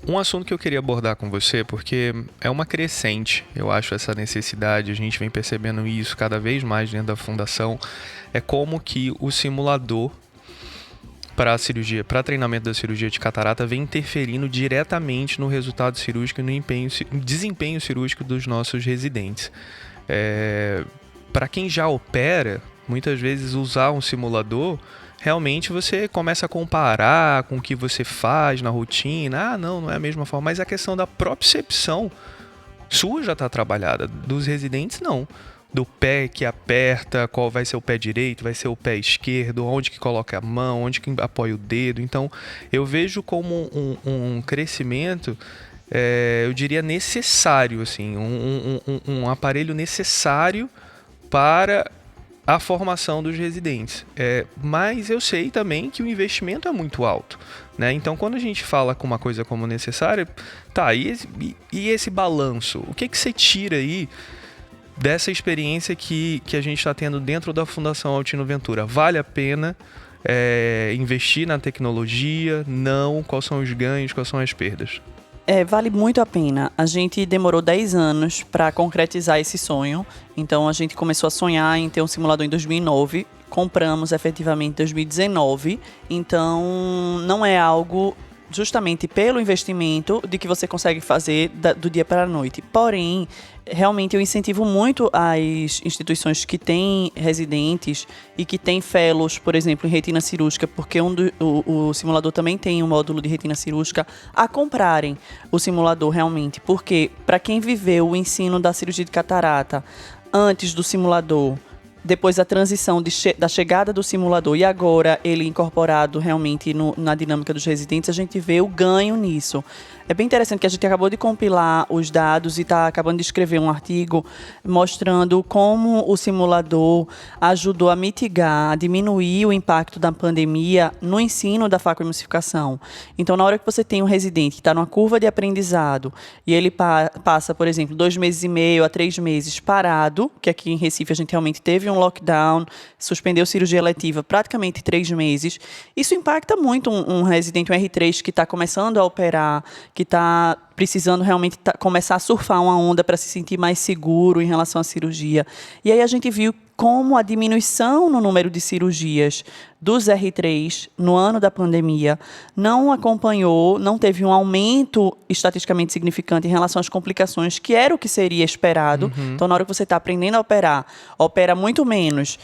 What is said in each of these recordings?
Um assunto que eu queria abordar com você, porque é uma crescente, eu acho, essa necessidade, a gente vem percebendo isso cada vez mais dentro da fundação, é como que o simulador para a cirurgia, para treinamento da cirurgia de catarata, vem interferindo diretamente no resultado cirúrgico e no desempenho cirúrgico dos nossos residentes. Para quem já opera, muitas vezes usar um simulador, realmente você começa a comparar com o que você faz na rotina. Não é a mesma forma, mas a questão da propriocepção sua já está trabalhada, dos residentes não. Do pé que aperta, qual vai ser o pé direito, vai ser o pé esquerdo, onde que coloca a mão, onde que apoia o dedo. Então, eu vejo como um crescimento, eu diria necessário, assim, um aparelho necessário para a formação dos residentes. Mas eu sei também que o investimento é muito alto, né? Então, quando a gente fala com uma coisa como necessária, e esse balanço? O que você tira aí dessa experiência que a gente está tendo dentro da Fundação Altino Ventura? Vale a pena investir na tecnologia? Não? Quais são os ganhos? Quais são as perdas? Vale muito a pena. A gente demorou 10 anos para concretizar esse sonho. Então, a gente começou a sonhar em ter um simulador em 2009. Compramos efetivamente em 2019. Então, não é algo justamente pelo investimento de que você consegue fazer do dia para a noite. Porém, realmente eu incentivo muito as instituições que têm residentes e que têm fellows, por exemplo, em retina cirúrgica, porque o simulador também tem um módulo de retina cirúrgica, a comprarem o simulador realmente. Porque para quem viveu o ensino da cirurgia de catarata antes do simulador, depois da transição da chegada do simulador e agora ele incorporado realmente na dinâmica dos residentes, a gente vê o ganho nisso. É bem interessante que a gente acabou de compilar os dados e está acabando de escrever um artigo mostrando como o simulador ajudou a mitigar, a diminuir o impacto da pandemia no ensino da facoemulsificação. Então, na hora que você tem um residente que está numa curva de aprendizado e ele passa, por exemplo, 2 meses e meio a 3 meses parado, que aqui em Recife a gente realmente teve um lockdown, suspendeu cirurgia eletiva praticamente 3 meses, isso impacta muito um residente, um R3 que está começando a operar, que está precisando realmente começar a surfar uma onda para se sentir mais seguro em relação à cirurgia. E aí a gente viu como a diminuição no número de cirurgias dos R3 no ano da pandemia não acompanhou, não teve um aumento estatisticamente significante em relação às complicações, que era o que seria esperado. Então, na hora que você está aprendendo a operar, opera muito menos,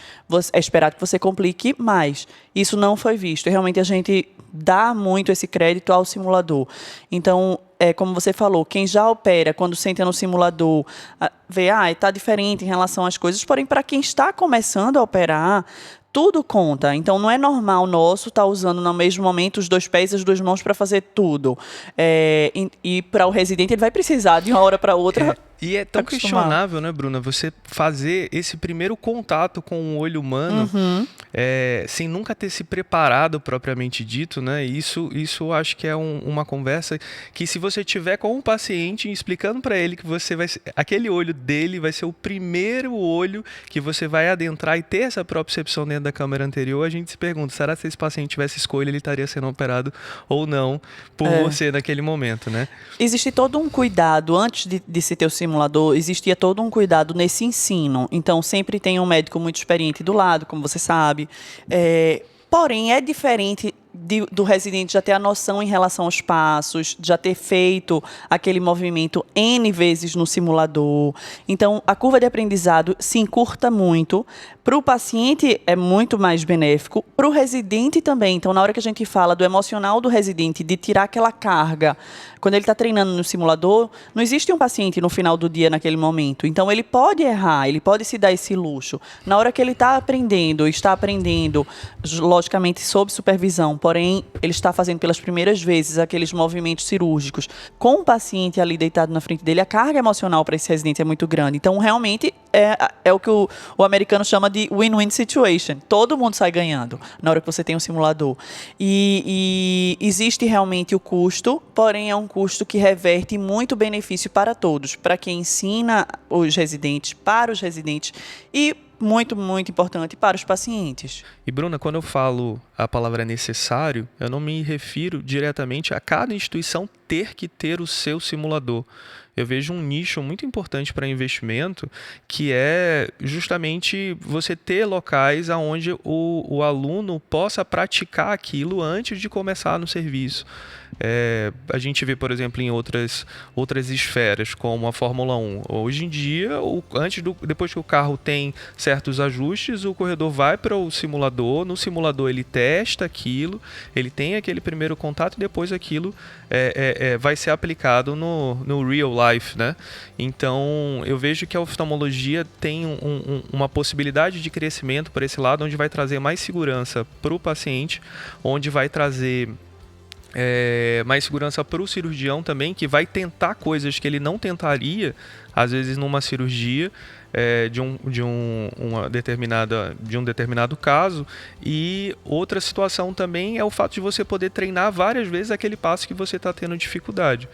é esperado que você complique mais. Isso não foi visto. E realmente a gente dá muito esse crédito ao simulador. Então, como você falou, quem já opera, quando senta no simulador, vê, está diferente em relação às coisas, porém, para quem está começando a operar, tudo conta. Então, não é normal nosso estar usando no mesmo momento os 2 pés e as 2 mãos para fazer tudo. E para o residente, ele vai precisar de uma hora para outra. E é tão questionável, né, Bruna, você fazer esse primeiro contato com o olho humano sem nunca ter se preparado propriamente dito, né? Isso eu acho que é uma conversa que, se você tiver com o paciente explicando para ele que você vai aquele olho dele vai ser o primeiro olho que você vai adentrar e ter essa propriocepção dentro da câmera anterior, a gente se pergunta, será que se esse paciente tivesse escolha, ele estaria sendo operado ou não por você naquele momento, né? Existe todo um cuidado antes de se ter o simulador, existia todo um cuidado nesse ensino. Então, sempre tem um médico muito experiente do lado, como você sabe. Porém, é diferente do residente já ter a noção em relação aos passos, já ter feito aquele movimento N vezes no simulador. Então, a curva de aprendizado se encurta muito. Para o paciente é muito mais benéfico, para o residente também. Então, na hora que a gente fala do emocional do residente, de tirar aquela carga, quando ele está treinando no simulador, não existe um paciente no final do dia naquele momento. Então, ele pode errar, ele pode se dar esse luxo. Na hora que ele está aprendendo, logicamente sob supervisão, porém, ele está fazendo pelas primeiras vezes aqueles movimentos cirúrgicos com o paciente ali deitado na frente dele, a carga emocional para esse residente é muito grande. Então, realmente, é o que o americano chama de win-win situation. Todo mundo sai ganhando na hora que você tem um simulador. E existe realmente o custo, porém é um custo que reverte muito benefício para todos, para quem ensina os residentes, para os residentes e muito, muito importante para os pacientes. E Bruna, quando eu falo a palavra necessário, eu não me refiro diretamente a cada instituição ter que ter o seu simulador. Eu vejo um nicho muito importante para investimento, que é justamente você ter locais onde o aluno possa praticar aquilo antes de começar no serviço. A gente vê, por exemplo, em outras esferas, como a Fórmula 1. Hoje em dia, depois que o carro tem certos ajustes, o corredor vai para o simulador. No simulador ele testa aquilo, ele tem aquele primeiro contato e depois aquilo vai ser aplicado no real life, né? Então, eu vejo que a oftalmologia tem uma possibilidade de crescimento por esse lado, onde vai trazer mais segurança para o paciente, onde vai trazer mais segurança para o cirurgião também, que vai tentar coisas que ele não tentaria, às vezes numa cirurgia de um determinado caso. E outra situação também é o fato de você poder treinar várias vezes aquele passo que você está tendo dificuldade.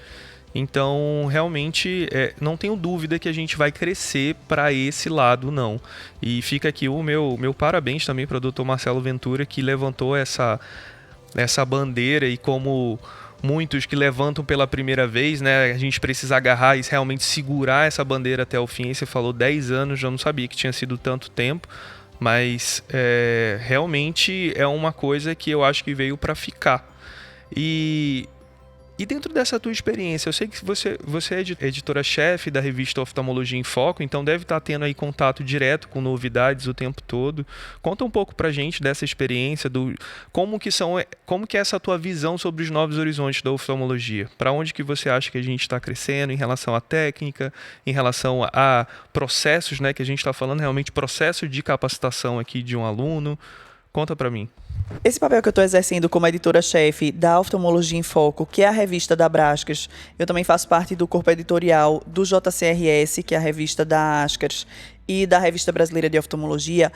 Então, realmente, não tenho dúvida que a gente vai crescer para esse lado, não. E fica aqui o meu parabéns também para o Dr. Marcelo Ventura, que levantou essa bandeira, e como muitos que levantam pela primeira vez, né, a gente precisa agarrar e realmente segurar essa bandeira até o fim. Você falou 10 anos, eu não sabia que tinha sido tanto tempo, mas realmente é uma coisa que eu acho que veio para ficar. E dentro dessa tua experiência, eu sei que você é editora-chefe da revista Oftalmologia em Foco, então deve estar tendo aí contato direto com novidades o tempo todo. Conta um pouco pra gente dessa experiência, como que é essa tua visão sobre os novos horizontes da oftalmologia. Para onde que você acha que a gente está crescendo em relação à técnica, em relação a processos, né, que a gente está falando realmente processo de capacitação aqui de um aluno. Conta pra mim. Esse papel que eu estou exercendo como editora-chefe da Oftalmologia em Foco, que é a revista da Brascas, eu também faço parte do corpo editorial do JCRS, que é a revista da Ascars, e da Revista Brasileira de Oftalmologia.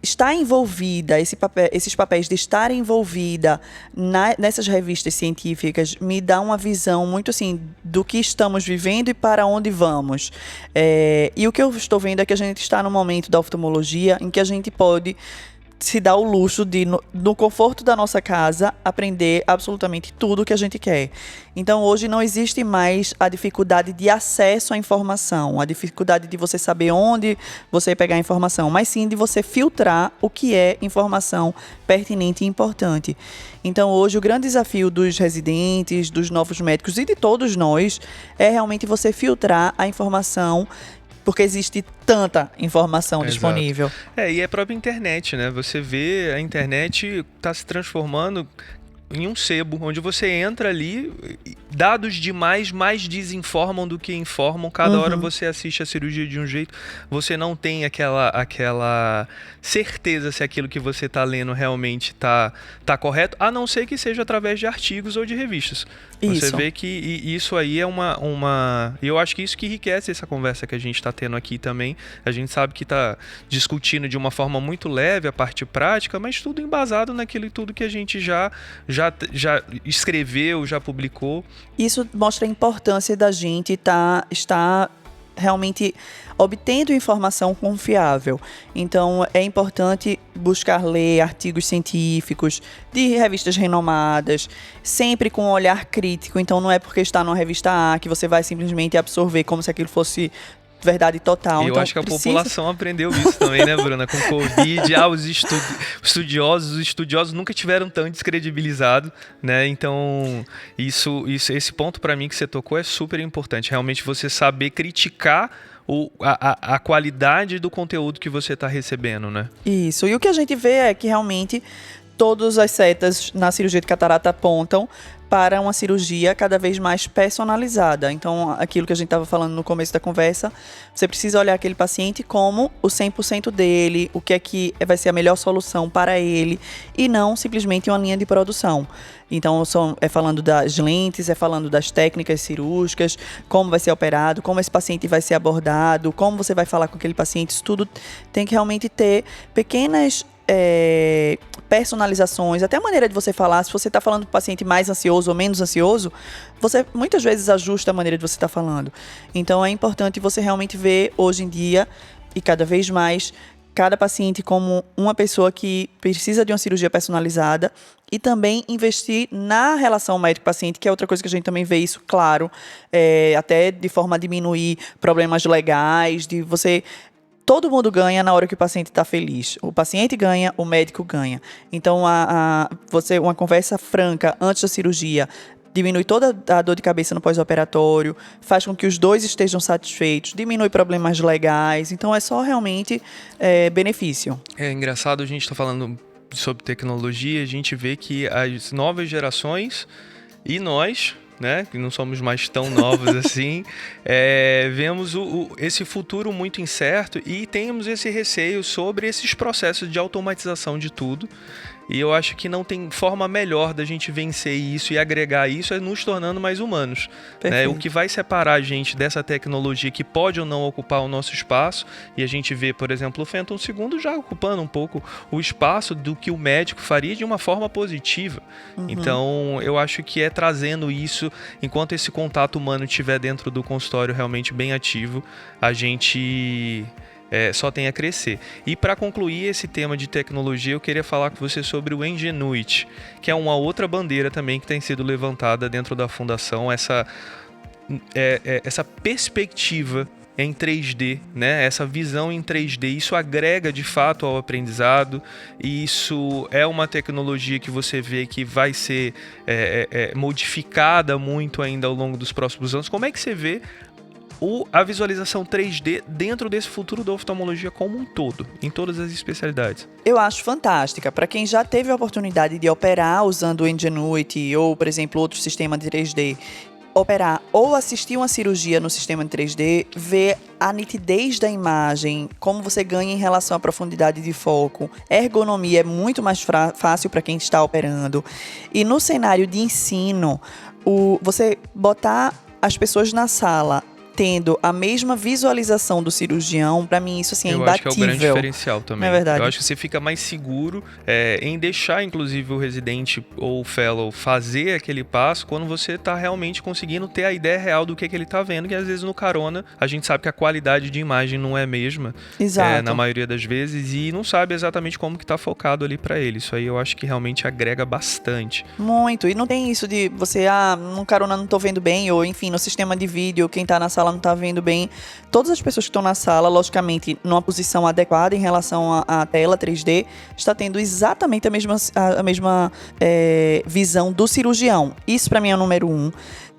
Está envolvida, esses papéis de estar envolvida nessas revistas científicas me dá uma visão muito assim do que estamos vivendo e para onde vamos. E o que eu estou vendo é que a gente está num momento da oftalmologia em que a gente pode se dá o luxo de, no conforto da nossa casa, aprender absolutamente tudo o que a gente quer. Então, hoje não existe mais a dificuldade de acesso à informação, a dificuldade de você saber onde você pegar a informação, mas sim de você filtrar o que é informação pertinente e importante. Então, hoje, o grande desafio dos residentes, dos novos médicos e de todos nós é realmente você filtrar a informação, porque existe tanta informação disponível. E a própria internet, né? Você vê, a internet está se transformando em um sebo, onde você entra ali, dados demais mais desinformam do que informam. Cada hora você assiste a cirurgia de um jeito, você não tem aquela certeza se aquilo que você está lendo realmente tá correto, a não ser que seja através de artigos ou de revistas. Você vê que isso aí é e eu acho que isso que enriquece essa conversa que a gente está tendo aqui também. A gente sabe que está discutindo de uma forma muito leve a parte prática, mas tudo embasado naquilo tudo que a gente já escreveu, já publicou. Isso mostra a importância da gente estar realmente obtendo informação confiável. Então, é importante buscar ler artigos científicos de revistas renomadas, sempre com um olhar crítico. Então, não é porque está numa revista A que você vai simplesmente absorver como se aquilo fosse verdade total. Eu acho que a população aprendeu isso também, né, Bruna? Com o Covid, os estudiosos nunca tiveram tão descredibilizados, né? Então, esse ponto para mim que você tocou é super importante. Realmente você saber criticar a qualidade do conteúdo que você está recebendo, né? Isso. E o que a gente vê é que realmente todas as setas na cirurgia de catarata apontam para uma cirurgia cada vez mais personalizada. Então, aquilo que a gente estava falando no começo da conversa, você precisa olhar aquele paciente como o 100% dele, o que é que vai ser a melhor solução para ele, e não simplesmente uma linha de produção. Então, é falando das lentes, é falando das técnicas cirúrgicas, como vai ser operado, como esse paciente vai ser abordado, como você vai falar com aquele paciente. Isso tudo tem que realmente ter pequenas personalizações, até a maneira de você falar. Se você está falando para o paciente mais ansioso ou menos ansioso, você muitas vezes ajusta a maneira de você estar falando. Então é importante você realmente ver hoje em dia, e cada vez mais, cada paciente como uma pessoa que precisa de uma cirurgia personalizada e também investir na relação médico-paciente, que é outra coisa que a gente também vê isso, claro, até de forma a diminuir problemas legais, de você... Todo mundo ganha na hora que o paciente está feliz. O paciente ganha, o médico ganha. Então, uma conversa franca antes da cirurgia diminui toda a dor de cabeça no pós-operatório, faz com que os dois estejam satisfeitos, diminui problemas legais. Então, é só realmente benefício. É engraçado, a gente está falando sobre tecnologia, a gente vê que as novas gerações e nós, né, que não somos mais tão novos assim, vemos esse futuro muito incerto e temos esse receio sobre esses processos de automatização de tudo. E eu acho que não tem forma melhor da gente vencer isso e agregar isso é nos tornando mais humanos. Né? O que vai separar a gente dessa tecnologia que pode ou não ocupar o nosso espaço, e a gente vê, por exemplo, o Phantom 2 já ocupando um pouco o espaço do que o médico faria de uma forma positiva. Então, eu acho que é trazendo isso, enquanto esse contato humano estiver dentro do consultório realmente bem ativo, a gente... só tem a crescer. E para concluir esse tema de tecnologia, eu queria falar com você sobre o Engenuity, que é uma outra bandeira também que tem sido levantada dentro da fundação, essa perspectiva em 3D, né? Essa visão em 3D, isso agrega de fato ao aprendizado, e isso é uma tecnologia que você vê que vai ser modificada muito ainda ao longo dos próximos anos. Como é que você vê a visualização 3D dentro desse futuro da oftalmologia como um todo, em todas as especialidades? Eu acho fantástica. Para quem já teve a oportunidade de operar usando o Engenuity ou, por exemplo, outro sistema de 3D, operar ou assistir uma cirurgia no sistema de 3D, ver a nitidez da imagem, como você ganha em relação à profundidade de foco, ergonomia é muito mais fácil para quem está operando. E no cenário de ensino, você botar as pessoas na sala tendo a mesma visualização do cirurgião, pra mim isso assim é imbatível. Eu acho que é o grande diferencial também. Não é verdade? Eu acho que você fica mais seguro em deixar, inclusive, o residente ou o fellow fazer aquele passo quando você tá realmente conseguindo ter a ideia real do que ele tá vendo, que às vezes no carona a gente sabe que a qualidade de imagem não é a mesma. Exato. Na maioria das vezes, e não sabe exatamente como que tá focado ali pra ele. Isso aí eu acho que realmente agrega bastante. Muito. E não tem isso de você, no carona não tô vendo bem, ou enfim, no sistema de vídeo, quem tá na sala não tá vendo bem. Todas as pessoas que estão na sala, logicamente, numa posição adequada em relação à tela 3D, está tendo exatamente a mesma visão do cirurgião. Isso para mim é o número 1.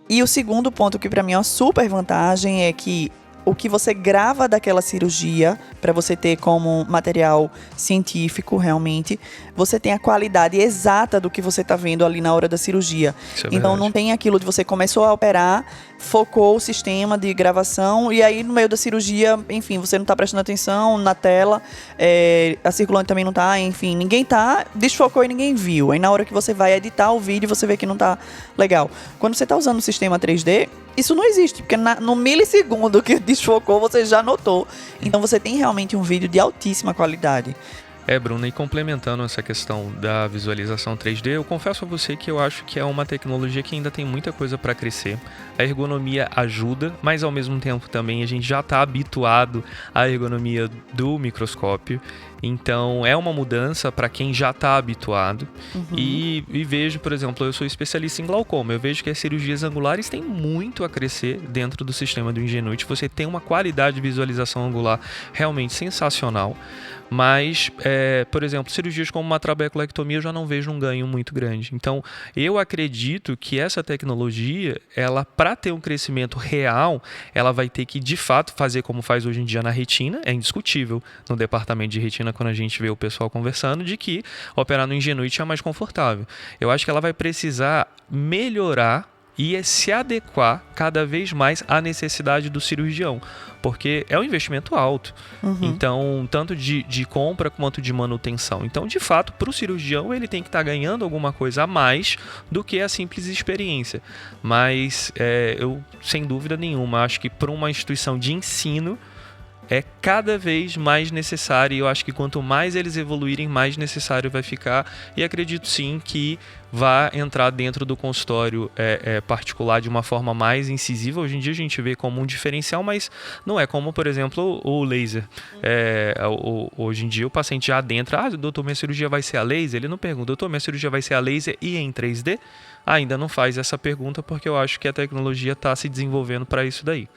E o segundo ponto, que para mim é uma super vantagem, é que o que você grava daquela cirurgia, para você ter como material científico realmente, você tem a qualidade exata do que você está vendo ali na hora da cirurgia. Então não tem aquilo de você começou a operar, focou o sistema de gravação e aí no meio da cirurgia, enfim, você não está prestando atenção na tela, a circulante também não está, enfim, ninguém tá, desfocou e ninguém viu. Aí na hora que você vai editar o vídeo, você vê que não está legal. Quando você está usando o sistema 3D, isso não existe, porque no milissegundo que desfocou, você já notou. Então você tem realmente um vídeo de altíssima qualidade. Bruno, e complementando essa questão da visualização 3D, eu confesso a você que eu acho que é uma tecnologia que ainda tem muita coisa para crescer. A ergonomia ajuda, mas ao mesmo tempo também a gente já está habituado à ergonomia do microscópio. Então é uma mudança para quem já está habituado. E vejo, por exemplo, eu sou especialista em glaucoma, eu vejo que as cirurgias angulares têm muito a crescer dentro do sistema do Engenuity. Você tem uma qualidade de visualização angular realmente sensacional. Mas, por exemplo, cirurgias como uma trabeculectomia eu já não vejo um ganho muito grande. Então, eu acredito que essa tecnologia, ela, para ter um crescimento real, ela vai ter que, de fato, fazer como faz hoje em dia na retina. É indiscutível no departamento de retina, quando a gente vê o pessoal conversando, de que operar no Engenuity é mais confortável. Eu acho que ela vai precisar melhorar e se adequar cada vez mais à necessidade do cirurgião, porque é um investimento alto, então tanto de compra quanto de manutenção. Então, de fato, para o cirurgião ele tem que estar ganhando alguma coisa a mais do que a simples experiência, mas eu, sem dúvida nenhuma, acho que para uma instituição de ensino é cada vez mais necessário, e eu acho que quanto mais eles evoluírem, mais necessário vai ficar, e acredito sim que vai entrar dentro do consultório particular de uma forma mais incisiva. Hoje em dia a gente vê como um diferencial, mas não é como, por exemplo, o laser. Hoje em dia o paciente já adentra, doutor, minha cirurgia vai ser a laser? Ele não pergunta, doutor, minha cirurgia vai ser a laser e em 3D? Ainda não faz essa pergunta, porque eu acho que a tecnologia está se desenvolvendo para isso daí.